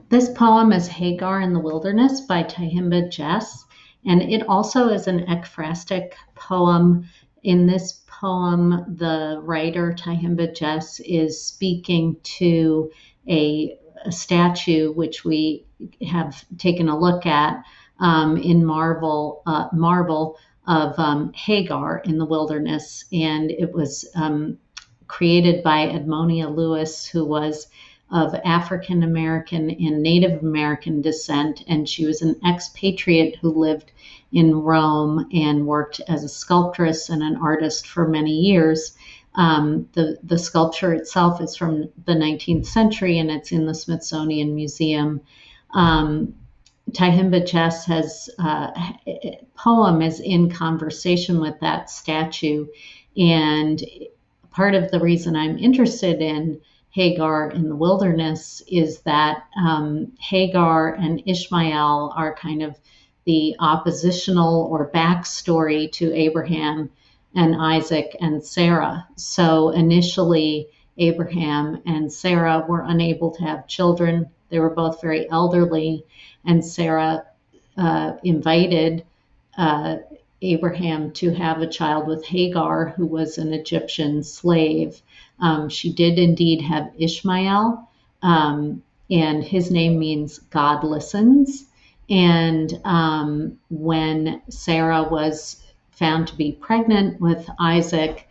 This poem is Hagar in the Wilderness by Tyehimba Jess, and it also is an ekphrastic poem. In this poem, the writer, Tyehimba Jess, is speaking to a statue which we have taken a look at in marble of Hagar in the wilderness, and it was created by Edmonia Lewis, who was of African American and Native American descent, and she was an expatriate who lived in Rome and worked as a sculptress and an artist for many years. The sculpture itself is from the 19th century, and it's in the Smithsonian Museum. Tyehimba Jess has poem is in conversation with that statue, and part of the reason I'm interested in Hagar in the wilderness is that Hagar and Ishmael are kind of the oppositional or backstory to Abraham and Isaac and Sarah. So initially, Abraham and Sarah were unable to have children. They were both very elderly, and Sarah invited Abraham to have a child with Hagar, who was an Egyptian slave. She did indeed have Ishmael, and his name means God listens. And when Sarah was found to be pregnant with Isaac,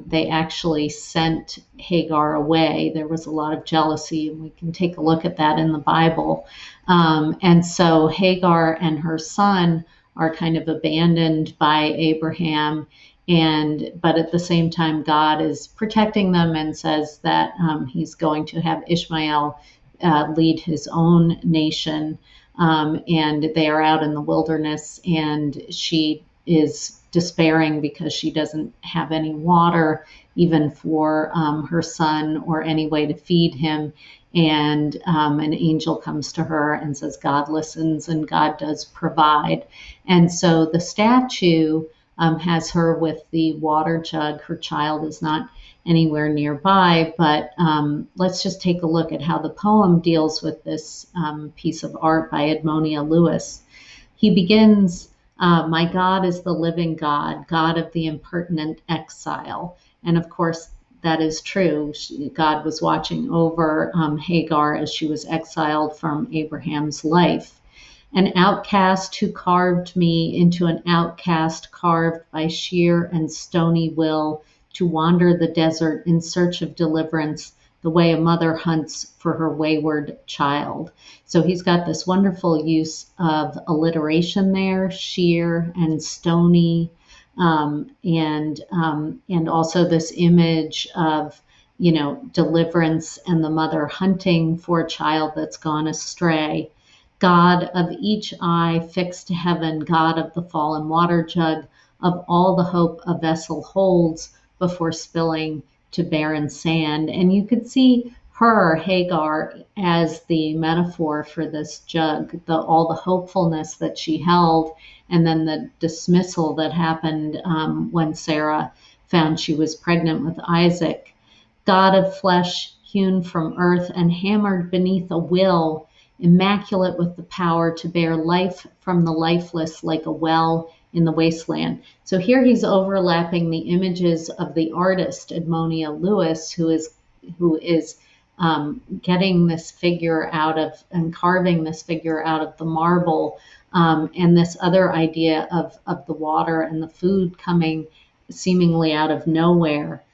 they actually sent Hagar away. There was a lot of jealousy, and we can take a look at that in the Bible. And so Hagar and her son are kind of abandoned by Abraham, but at the same time, God is protecting them and says that he's going to have Ishmael lead his own nation. And they are out in the wilderness, and she is despairing because she doesn't have any water, even for her son, or any way to feed him. And an angel comes to her and says, God listens, and God does provide. And so the statue has her with the water jug. Her child is not anywhere nearby, but let's just take a look at how the poem deals with this piece of art by Edmonia Lewis. He begins, my God is the living God, God of the impertinent exile. And of course, that is true. God was watching over Hagar as she was exiled from Abraham's life. An outcast who carved me into an outcast, carved by sheer and stony will, to wander the desert in search of deliverance, the way a mother hunts for her wayward child. So he's got this wonderful use of alliteration there, sheer and stony, and also this image of, deliverance and the mother hunting for a child that's gone astray. God of each eye fixed to heaven, God of the fallen water jug, of all the hope a vessel holds before spilling to barren sand. And you could see her, Hagar, as the metaphor for this jug, all the hopefulness that she held, and then the dismissal that happened when Sarah found she was pregnant with Isaac. God of flesh hewn from earth and hammered beneath a will, immaculate with the power to bear life from the lifeless like a well in the wasteland. So here he's overlapping the images of the artist Edmonia Lewis, who is getting this figure out of and carving this figure out of the marble, and this other idea of the water and the food coming seemingly out of nowhere.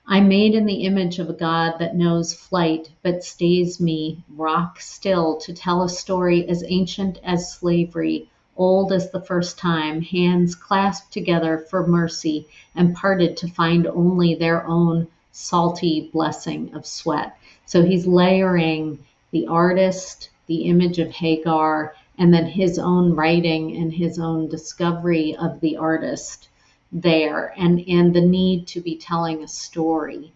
I'm made in the image of a God that knows flight, but stays me rock still to tell a story as ancient as slavery, old as the first time, hands clasped together for mercy and parted to find only their own salty blessing of sweat. So he's layering the artist, the image of Hagar, and then his own writing and his own discovery of the artist there, and the need to be telling a story,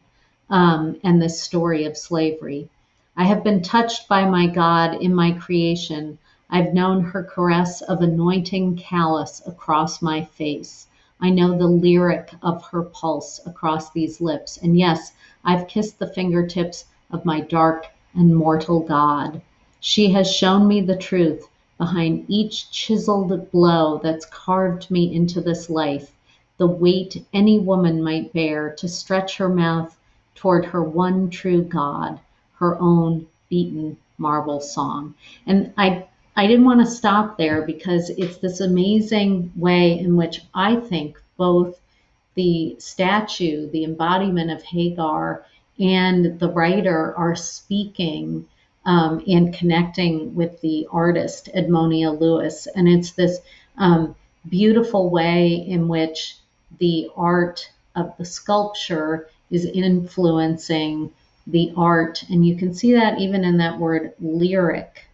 and this story of slavery. I have been touched by my God in my creation. I've known her caress of anointing callus across my face. I know the lyric of her pulse across these lips. And yes, I've kissed the fingertips of my dark and mortal God. She has shown me the truth behind each chiseled blow that's carved me into this life, the weight any woman might bear to stretch her mouth toward her one true God, her own beaten marble song. And I didn't want to stop there because it's this amazing way in which I think both the statue, the embodiment of Hagar, and the writer are speaking and connecting with the artist, Edmonia Lewis. And it's this beautiful way in which the art of the sculpture is influencing the art. And you can see that even in that word lyric,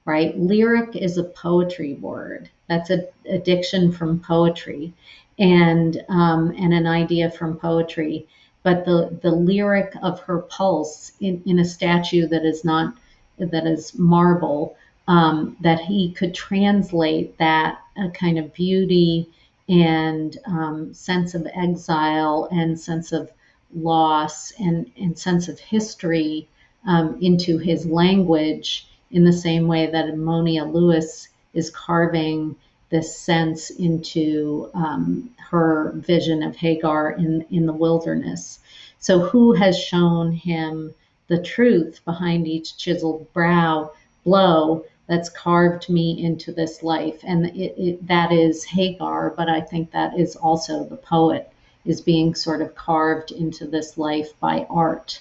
right? Lyric is a poetry word. That's a diction from poetry and an idea from poetry. But the lyric of her pulse in a statue that is not that is marble, that he could translate that kind of beauty and sense of exile and sense of loss and sense of history into his language in the same way that Ammonia Lewis is carving this sense into her vision of Hagar in the wilderness. So, who has shown him the truth behind each chiseled blow that's carved me into this life? And that is Hagar, but I think that is also the poet is being sort of carved into this life by art.